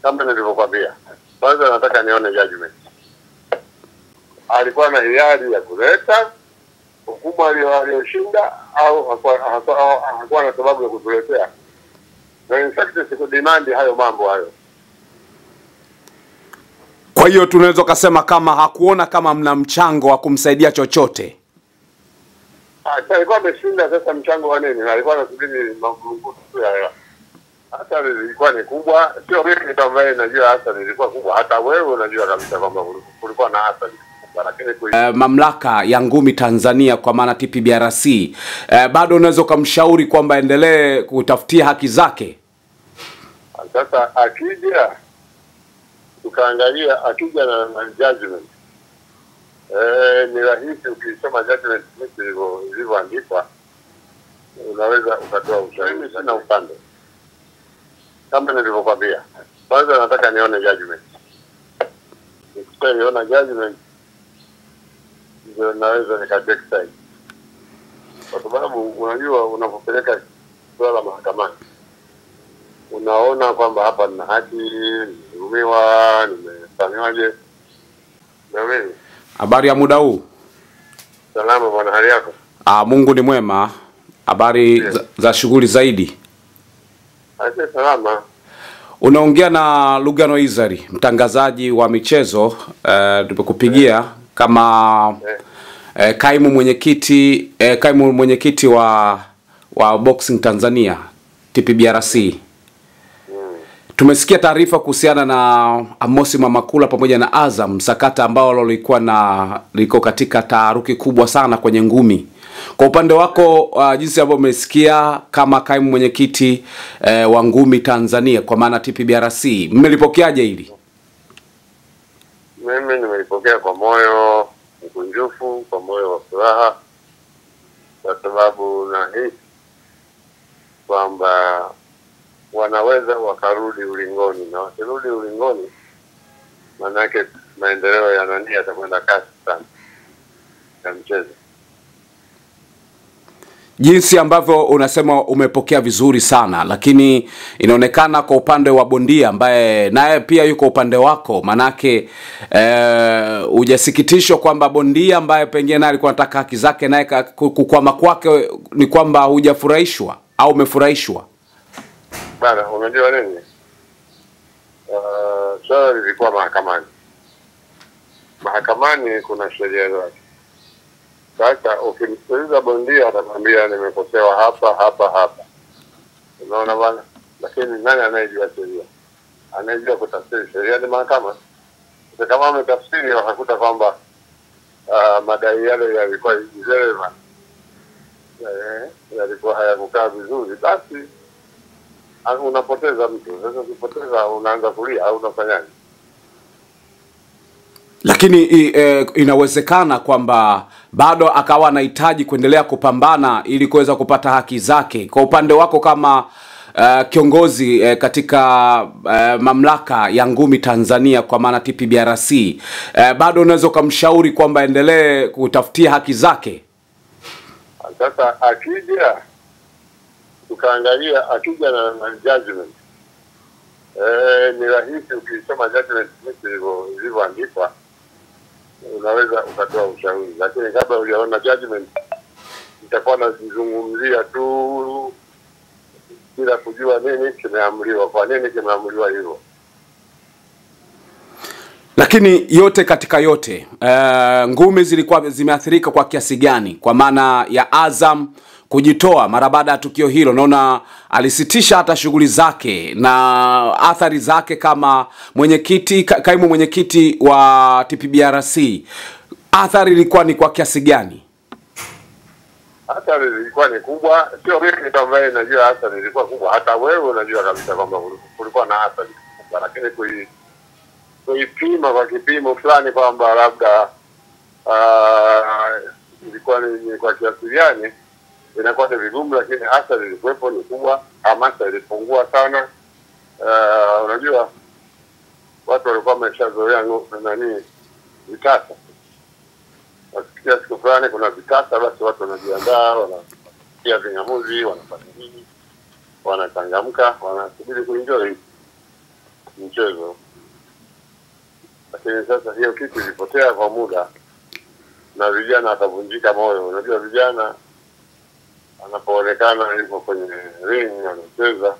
kama nilivyokuambia. Kwanza nataka nione judgment. Alikuwa na hiari ya kuleta hukumu aliyoshinda au hakuwa na sababu ya kutuletea? Na in fact siku demand hayo mambo hayo. Kwa hiyo tunaweza kusema kama hakuona kama mna mchango wa kumsaidia chochote. Alikuwa ameshinda, sasa mchango wa nini? Alikuwa anasubiri mambo tu ya hela. Hata ilikuwa ni kubwa, sio mimi ndio ambaye najua hata ilikuwa kubwa, hata wewe unajua kabisa kwamba kulikuwa na hata lakini mamlaka ya ngumi Tanzania kwa maana TPBRC bado unaweza kumshauri kwamba endelee kutafutia haki zake. Sasa akija tukaangalia, akija na judgment, ni rahisi ukisoma judgment ilivyoandikwa, unaweza ukatoa ushauri na upande kama nilivyokuambia. Kwanza nataka nione judgment. Nikiona judgment ndio naweza nikatake side, kwa sababu unajua unapopeleka swala mahakamani unaona kwamba hapa nina haki, nimehukumiwa, nimefanywaje. Ndio. Habari ya muda huu? Salama bwana, hali yako? Mungu ni mwema. Habari za shughuli zaidi? Asante, salama. Unaongea na Lugano Izari, mtangazaji wa michezo. Tumekupigia kama kaimu mwenyekiti wa boxing Tanzania TPBRC. Tumesikia taarifa kuhusiana na Amosi Mamakula pamoja na Azam, sakata ambao liko katika taharuki kubwa sana kwenye ngumi. Kwa upande wako jinsi ambavyo umesikia kama kaimu mwenyekiti wa ngumi Tanzania kwa maana TPBRC, mmelipokeaje hili? Mimi nimelipokea kwa moyo mkunjufu, kwa moyo wa furaha, kwa sababu nahisi kwamba wanaweza wakarudi ulingoni, na wakirudi ulingoni manake maendeleo ya nani yatakwenda kasi sana ya mchezo. Jinsi ambavyo unasema umepokea vizuri sana, lakini inaonekana kwa upande wa bondia ambaye naye pia yuko upande wako, manake hujasikitishwa kwamba bondia ambaye pengine naye alikuwa anataka haki zake naye kukwama kwake ni kwamba hujafurahishwa au umefurahishwa? Bana, unajua nini? Swala lilikuwa mahakamani. Mahakamani kuna sheria zake. Sasa ukimsikiliza bondia atakwambia nimekosewa hapa. Unaona bana? Lakini nani anayejua sheria? Anayejua kutafsiri sheria ni mahakama. Kama ametafsiri wakakuta kwamba madai yale yalikuwa irrelevant, yalikuwa hayakukaa vizuri, basi unapoteza mtu. Sasa ukipoteza unaanza kulia au unafanyaje? Lakini inawezekana kwamba bado akawa anahitaji kuendelea kupambana ili kuweza kupata haki zake. Kwa upande wako kama kiongozi katika mamlaka ya ngumi Tanzania kwa maana TPBRC, bado unaweza kumshauri kwamba endelee kutafutia haki zake? Sasa akija tukaangalia, akija na judgment, ni rahisi ukisoma judgment ilivyoandikwa unaweza ukatoa ushauri, lakini kabla hujaona judgment nitakuwa nazungumzia tu bila kujua nini kimeamriwa, kwa nini kimeamriwa hivyo. Lakini yote katika yote, ngumi zilikuwa zimeathirika kwa kiasi gani kwa maana ya Azam kujitoa mara baada ya tukio hilo? Naona alisitisha hata shughuli zake, na athari zake kama kaimu mwenyekiti wa TPBRC, athari ilikuwa ni kwa kiasi gani? Athari ilikuwa ni kubwa, sio mimi ndio ambaye najua athari ilikuwa kubwa, hata wewe unajua kabisa kwamba kulikuwa na athari kubwa, lakini kuipima kwa kipimo fulani kwamba labda ilikuwa ni kwa kiasi gani inakuwa ni vigumu, lakini athari ilikuwepo, ni kubwa. Hamasa ilipungua sana. Unajua watu walikuwa wameshazoea nani vitasa. Wasikia siku fulani kuna vitasa, basi watu wanajiandaa, wanapiga vingamuzi, wanafanya nini, wanachangamka, wanasubiri kuenjoy. mchezo, lakini sasa hiyo kitu ilipotea kwa muda na vijana atavunjika moyo. Unajua vijana anapoonekana yuko kwenye ring anacheza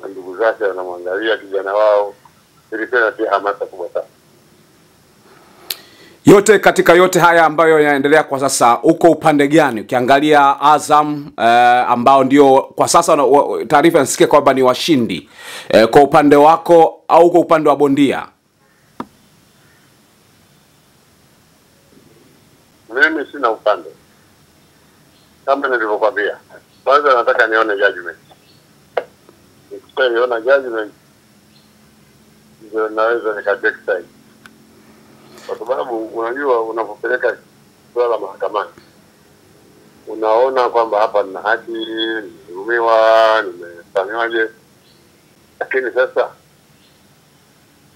na ndugu zake wanamwangalia kijana wao, ilikuwa pia hamasa kubwa sana. Yote katika yote haya ambayo yanaendelea kwa sasa, uko upande gani? Ukiangalia Azam ambao ndio kwa sasa taarifa nasikia kwamba ni washindi, kwa upande wako au uko upande wa bondia? Mimi sina upande, kama nilivyokuambia. Kwanza nataka nione judgment. Nikiona judgment ndio naweza nikatake side, kwa sababu unajua unapopeleka swala mahakamani unaona kwamba hapa nina haki, nimehukumiwa, nimefanywaje, lakini sasa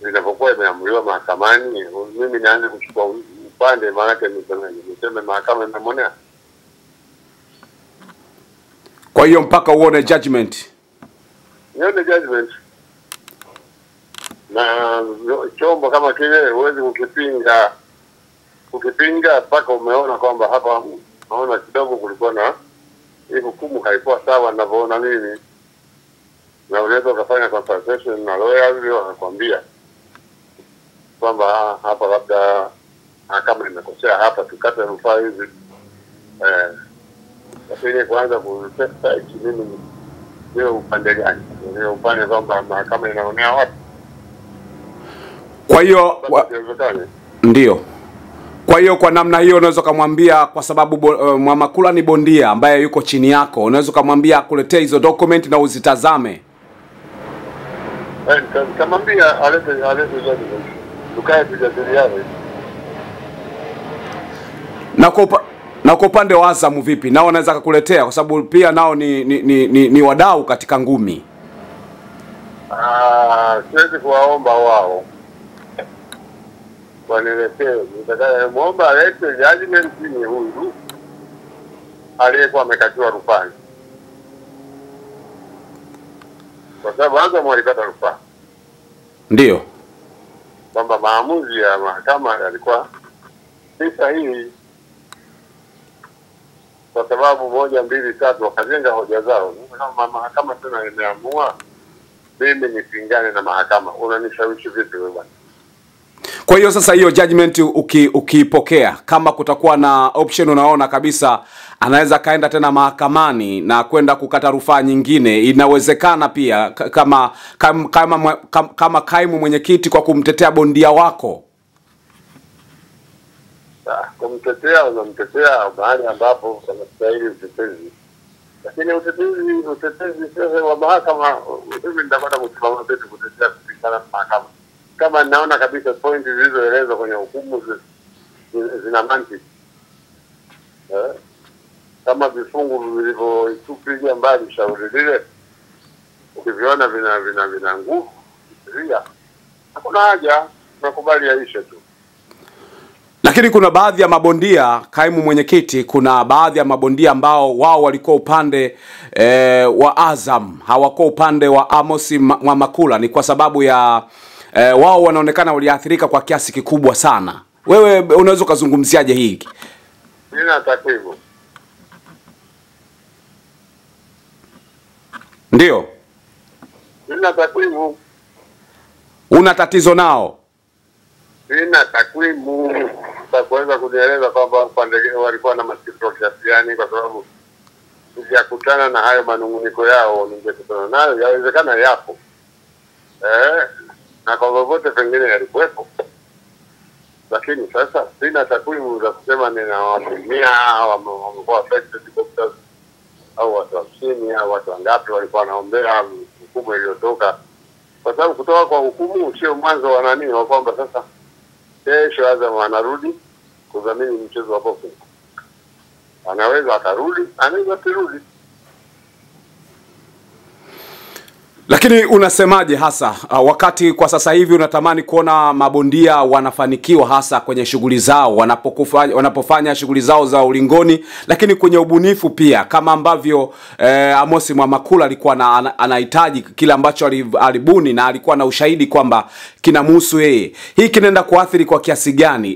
ninapokuwa imeamriwa mahakamani mimi naanza kuchukua upande, maana yake niseme mahakama imemonea. Kwa hiyo mpaka uone judgment. Nione judgment. Na chombo kama kile huwezi ukipinga mpaka umeona kwamba hapa naona kidogo kulikuwa na hii hukumu haikuwa sawa ninavyoona mimi, na unaweza ukafanya consultation na lawyer hivyo anakuambia kwamba hapa labda kama nimekosea hapa tukate rufaa hizi, lakini kwanza kutesta mimi ndio upande gani, ndio upande kwamba mahakama inaonea wapi. Kwa hiyo ndio. Kwa hiyo kwa namna hiyo unaweza kumwambia, kwa sababu Mwamakula ni bondia ambaye yuko chini yako, unaweza kumwambia akuletee hizo document na uzitazame. Kamwambia alete judgment, tukae tujadiliane. Na kwa upande wa Azam vipi? Nao wanaweza kukuletea, kwa sababu pia nao ni wadau katika ngumi. Siwezi kuwaomba wao waniletee. Nitakayemuomba alete judgment ni huyu aliyekuwa amekatiwa rufani, kwa sababu Azam walikata rufaa. Ndio kwamba maamuzi ya mahakama yalikuwa si sahihi, kwa sababu 1, 2, 3 wakajenga hoja zao. Kama mahakama tena imeamua mimi nipingane na mahakama, unanishawishi vipi wewe bwana? Kwa hiyo sasa hiyo judgment ukiipokea, kama kutakuwa na option unaona kabisa anaweza kaenda tena mahakamani na kwenda kukata rufaa nyingine, inawezekana pia kama kaimu mwenyekiti kwa kumtetea bondia wako. Kumtetea unamtetea mahali ambapo anastahili utetezi, lakini utetezi sasa wa mahakama, mimi nitakwenda kusimama vipi kutetea kupingana na mahakama kama naona kabisa point zilizoelezwa kwenye hukumu zina mantiki, kama vifungu vilivyotupilia mbali shauri lile ukiviona vina nguvu sheria, hakuna haja, tunakubali yaishe tu. Lakini kuna baadhi ya mabondia, kaimu mwenyekiti, kuna baadhi ya mabondia ambao wao walikuwa upande wa Azam, hawakuwa upande wa Amos Mwamakula. Ni kwa sababu ya wao wanaonekana waliathirika kwa kiasi kikubwa sana. Wewe unaweza kuzungumziaje hiki? Nina takwimu. Ndio. Nina takwimu. Una tatizo nao? Nina takwimu za kuweza kunieleza kwamba pande walikuwa na masikitiko kiasi gani, kwa sababu sijakutana na hayo manunguniko yao. Ningekutana nayo yawezekana yapo, na kwa vyovyote pengine yalikuwepo, lakini sasa sina takwimu za kusema ninawatumia wamekuwa affected doctors au watu 50 au watu wangapi walikuwa wanaombea hukumu iliyotoka, kwa sababu kutoka kwa hukumu sio mwanzo wa nani wa kwamba sasa kesho Azam anarudi kudhamini mchezo wa boxing. Anaweza akarudi, anaweza asirudi. Lakini unasemaje hasa wakati kwa sasa hivi unatamani kuona mabondia wanafanikiwa hasa kwenye shughuli zao wanapofanya shughuli zao za ulingoni, lakini kwenye ubunifu pia, kama ambavyo Amosi Mwamakula alikuwa anahitaji kile ambacho alibuni na alikuwa na ushahidi kwamba kinamhusu yeye. Hii kinaenda kuathiri kwa kiasi gani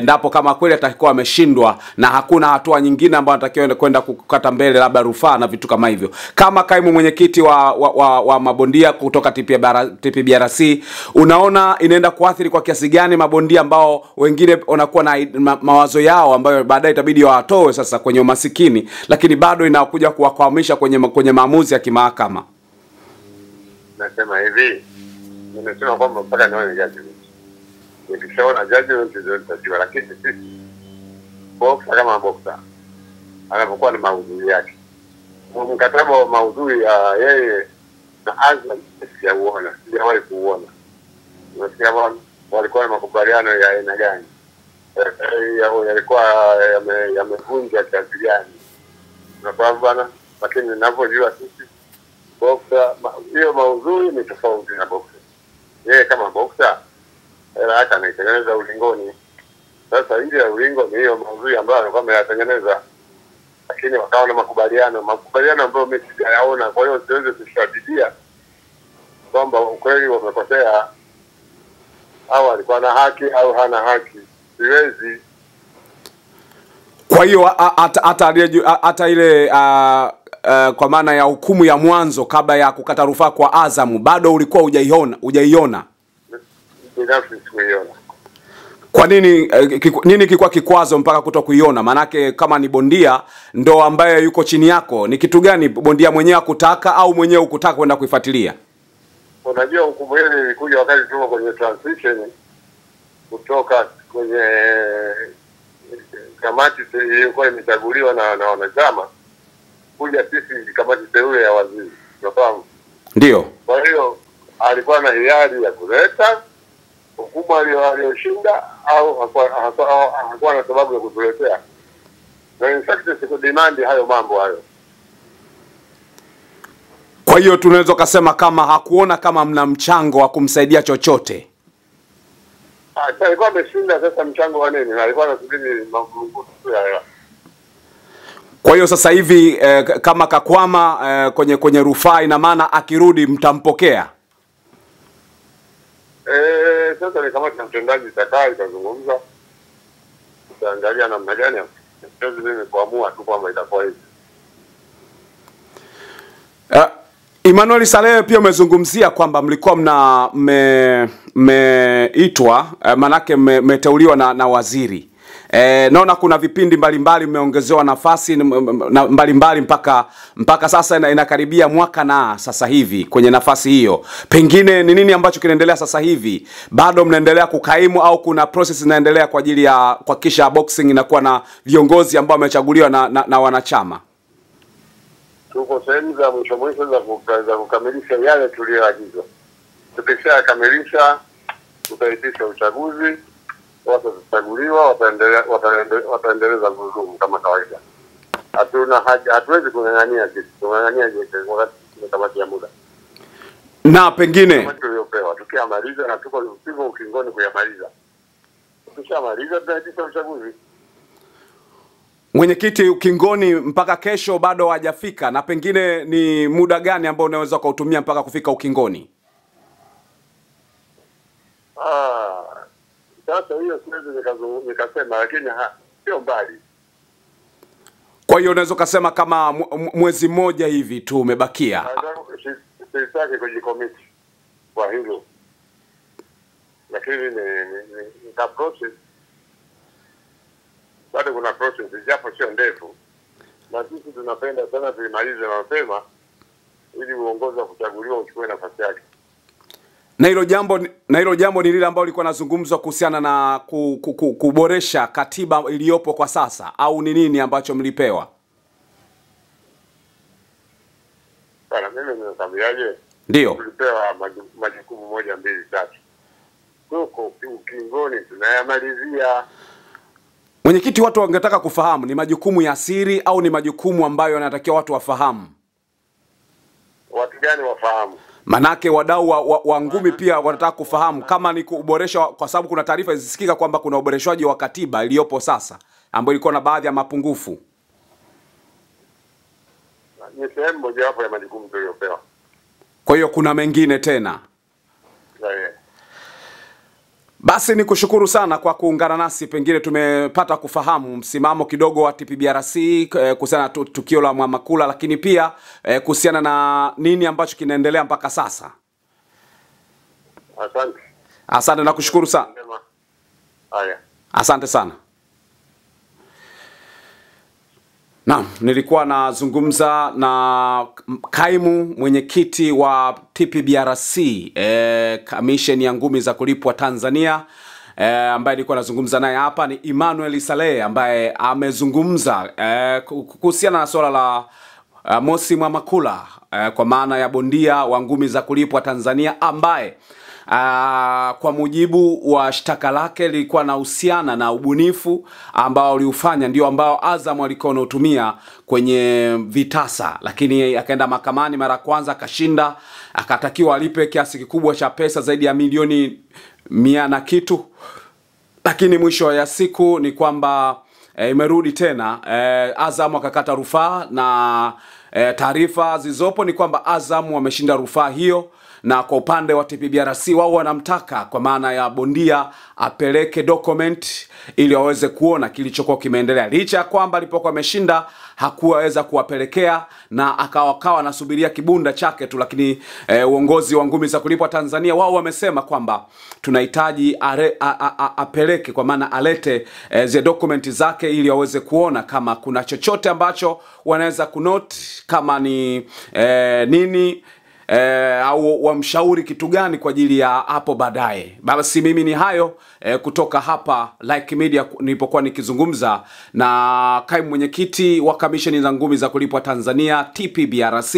ndapo kama kweli atakuwa ameshindwa na hakuna hatua nyingine ambayo anatakiwa kwenda kukata mbele, labda rufaa na vitu kama hivyo? Kama kaimu mwenyekiti wa mabondia kutoka TPBRC, unaona inaenda kuathiri kwa kiasi gani mabondia ambao wengine wanakuwa na mawazo yao ambayo baadaye itabidi watoe sasa kwenye umasikini, lakini bado inakuja kuwakwamisha kwenye maamuzi ya kimahakama? Nasema hivi, nimesema kwamba mpaka nione judgment. Nikishaona judgment ndio nitajua, lakini sisi boxer kama boxer anapokuwa na maudhui yake, mkataba wa maudhui ya yeye na Azam sijawahi kuuona. Unasikia bwana, walikuwa na makubaliano ya aina gani? Yalikuwa yamevunjwa kiasi gani? Unafahamu bwana, lakini ninavyojua sisi boxer, hiyo maudhui ni tofauti na boxer. Yeye kama boxer hata anaitengeneza ulingoni. Sasa ile ya ulingo ni hiyo maudhui ambayo alikuwa ameyatengeneza, lakini wakawa na makubaliano ambayo mimi sijayaona. Kwa hiyo siwezi kushabidia kwamba ukweli wamekosea au alikuwa na haki au hana haki, siwezi. Kwa hiyo hata ile kwa maana ya hukumu ya mwanzo kabla ya kukata rufaa kwa Azam bado ulikuwa hujaiona? Binafsi sikuiona. Kwa nini nini kilikuwa kikwazo mpaka kutokuiona? Manake kama ni bondia ndo ambaye yuko chini yako, ni kitu gani bondia mwenyewe kutaka au mwenyewe ukutaka kwenda kuifuatilia? Unajua hukumu ile ilikuja wakati tuko kwenye transition kutoka kwenye kamati ilikuwa imechaguliwa na wanachama kuja sisi kamati teule ya waziri. Unafahamu? Ndio. Kwa hiyo alikuwa na hiari ya kuleta hukumu aliyoshinda au hakuwa na sababu ya kutuletea. Na in fact siku demand hayo mambo hayo. Kwa hiyo tunaweza kusema kama hakuona kama mna mchango wa kumsaidia chochote. Alikuwa ameshinda, sasa mchango wa nini? Alikuwa anasubiri mambo tu ya hela. Kwa hiyo sasa hivi kama kakwama kwenye rufaa, ina maana akirudi mtampokea? Sasa ni kama mtendaji itakaa itazungumza, tutaangalia namna gani. Siwezi mimi kuamua tu kwamba itakuwa hivi. Emmanuel Salehe pia umezungumzia kwamba mlikuwa mmeitwa manake mmeteuliwa na waziri. Naona kuna vipindi mbalimbali mmeongezewa nafasi mbalimbali mpaka sasa inakaribia mwaka na sasa hivi kwenye nafasi hiyo. Pengine ni nini ambacho kinaendelea sasa hivi? Bado mnaendelea kukaimu au kuna process inaendelea kwa ajili ya kuhakikisha boxing inakuwa na viongozi ambao wamechaguliwa na wanachama? Tuko sehemu za mwisho za kukamilisha yale tuliyoagizwa. Tukishakamilisha tutaitisha uchaguzi, watu watachaguliwa, wataendeleza gurudumu kama kawaida. Hatuna haja, hatuwezi kung'ang'ania kitu. Kung'ang'ania wakati ni kamati ya muda. Na pengine tuliopewa tukiamaliza na tuko ukingoni kuyamaliza. Tukishamaliza tutaitisha uchaguzi. Mwenyekiti, ukingoni mpaka kesho bado hajafika, na pengine ni muda gani ambao unaweza kuutumia mpaka kufika ukingoni? Sasa hiyo siwezi nikasema, lakini sio mbali. Kwa hiyo unaweza kusema kama mwezi mmoja hivi tu umebakia. Sitaki kujikomiti kwa hilo, lakini ni process. Bado kuna process, japo sio ndefu. Na sisi tunapenda sana tuimalize mapema ili uongozi wa kuchaguliwa uchukue nafasi yake. Na hilo jambo ni lile ambalo lilikuwa nazungumzwa kuhusiana na kuboresha katiba iliyopo kwa sasa, au ni nini ambacho mlipewa? Bana, mimi nimekwambiaje? Ndio. Tulipewa majukumu 1, 2, 3. Tuko ukingoni tunayamalizia. Mwenyekiti, watu wangetaka kufahamu ni majukumu ya siri au ni majukumu ambayo yanatakiwa watu wafahamu? Watu gani wafahamu? Manake wadau wa ngumi pia wanataka kufahamu kama ni kuboresha, kwa sababu kuna taarifa zisikika kwamba kuna uboreshwaji wa katiba iliyopo sasa ambayo ilikuwa na baadhi ya mapungufu. Ni sehemu moja hapo ya majukumu tuliyopewa. Kwa hiyo kuna mengine tena. Yeah. Basi ni kushukuru sana kwa kuungana nasi, pengine tumepata kufahamu msimamo kidogo wa TPBRC kuhusiana na tukio la Mwamakula, lakini pia kuhusiana na nini ambacho kinaendelea mpaka sasa. Asante. Asante na kushukuru sana. Haya. Asante sana. Naam, nilikuwa nazungumza na kaimu mwenyekiti wa TPBRC, Commission ya ngumi za kulipwa Tanzania, ambaye nilikuwa nazungumza naye hapa ni Emmanuel Saleh, ambaye amezungumza kuhusiana na swala la Mosi Mwamakula, kwa maana ya bondia wa ngumi za kulipwa Tanzania, ambaye kwa mujibu wa shtaka lake lilikuwa na uhusiana na ubunifu ambao uliufanya ndio ambao Azam alikuwa anatumia kwenye vitasa, lakini akaenda mahakamani mara kwanza akashinda, akatakiwa alipe kiasi kikubwa cha pesa zaidi ya milioni 100 na kitu, lakini mwisho ya siku ni kwamba imerudi tena. Azam akakata rufaa, na taarifa zilizopo ni kwamba Azam wameshinda rufaa hiyo, na kwa upande wa TPBRC wao wanamtaka kwa maana ya bondia apeleke document ili waweze kuona kilichokuwa kimeendelea, licha ya kwamba alipokuwa ameshinda hakuweza kuwapelekea na akawa anasubiria kibunda chake tu. Lakini uongozi wa ngumi za kulipwa Tanzania wao wamesema kwamba tunahitaji apeleke, kwa maana alete zile document zake ili waweze kuona kama kuna chochote ambacho wanaweza kunote, kama ni nini au wamshauri kitu gani kwa ajili ya hapo baadaye. Basi mimi ni hayo kutoka hapa Like Media, nilipokuwa nikizungumza na kaimu mwenyekiti wa Commission za ngumi za kulipwa Tanzania TPBRC,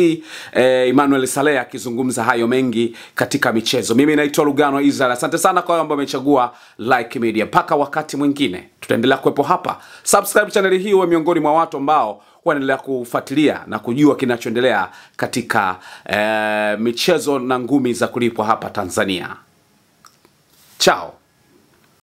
Emmanuel Saleh, akizungumza hayo mengi katika michezo. Mimi naitwa Lugano Israel. Asante sana kwa ambao wamechagua Like Media. Paka wakati mwingine tutaendelea kuwepo hapa. Subscribe channel hii uwe miongoni mwa watu ambao wanaendelea kufuatilia na kujua kinachoendelea katika michezo na ngumi za kulipwa hapa Tanzania. Chao.